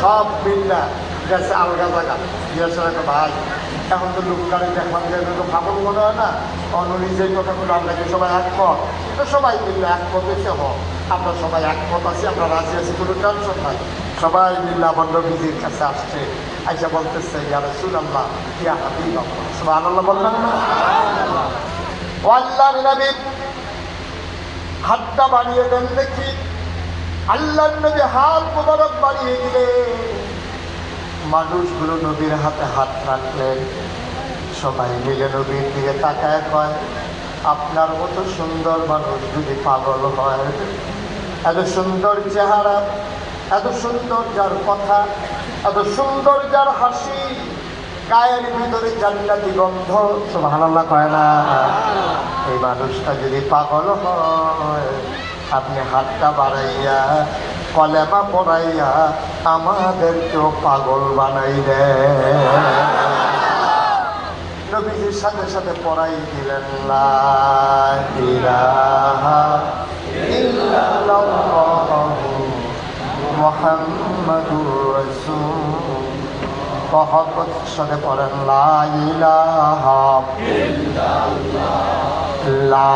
সব মিল্লা গেছে আলগা জায়গা। জিজ্ঞাসা রাখো ভাই এখন তো লোককারে দেখলাম যে তো ভাবন মনে হয় না, অনুনি যে কথাগুলো আপনাকে সবাই একমত, তো সবাই মিললে একমত এসে হোক, আমরা সবাই একমত আছি, আমরা রাজি আছি, কোনো টেনশন নাই। সবাই মিল্লা আমার নবীজির কাছে আসছে, আইসা বলতেছে ইয়া রাসূলুল্লাহ ইয়া হাবিবাল্লাহ, সুবহানাল্লাহ বললেন না? ও আল্লাহর নবী হাতটা বাড়িয়ে দেন দেখি। আল্লাহর নবী হাত মোবারক বাড়িয়ে দিলেন, মানুষগুলো নবীর হাতে হাত রাখলেন, সবাই মিলে নবীর দিকে তাকায় কয় আপনার মতো সুন্দর মানুষ যদি পাগল হয়, এত সুন্দর চেহারা, এত সুন্দর যার কথা, এত সুন্দর যার হাসি, গায়ের ভিতরে জান্নাতি গন্ধ, সুবহানাল্লাহ কয় না? এই মানুষটা যদি পাগল হয় আপনি হাতটা বাড়াইয়া কলেমা পড়াইয়া আমাদেরকেও পাগল বানাই দেন। নবীজির সাথে সাথে পড়াই দিলেন লা ইলাহা ইল্লাল্লাহু মুহাম্মাদুর রাসূলুল্লাহ। মহব্বত সাথে পড়েন লা ইলাহা ইল্লাল্লাহ, লা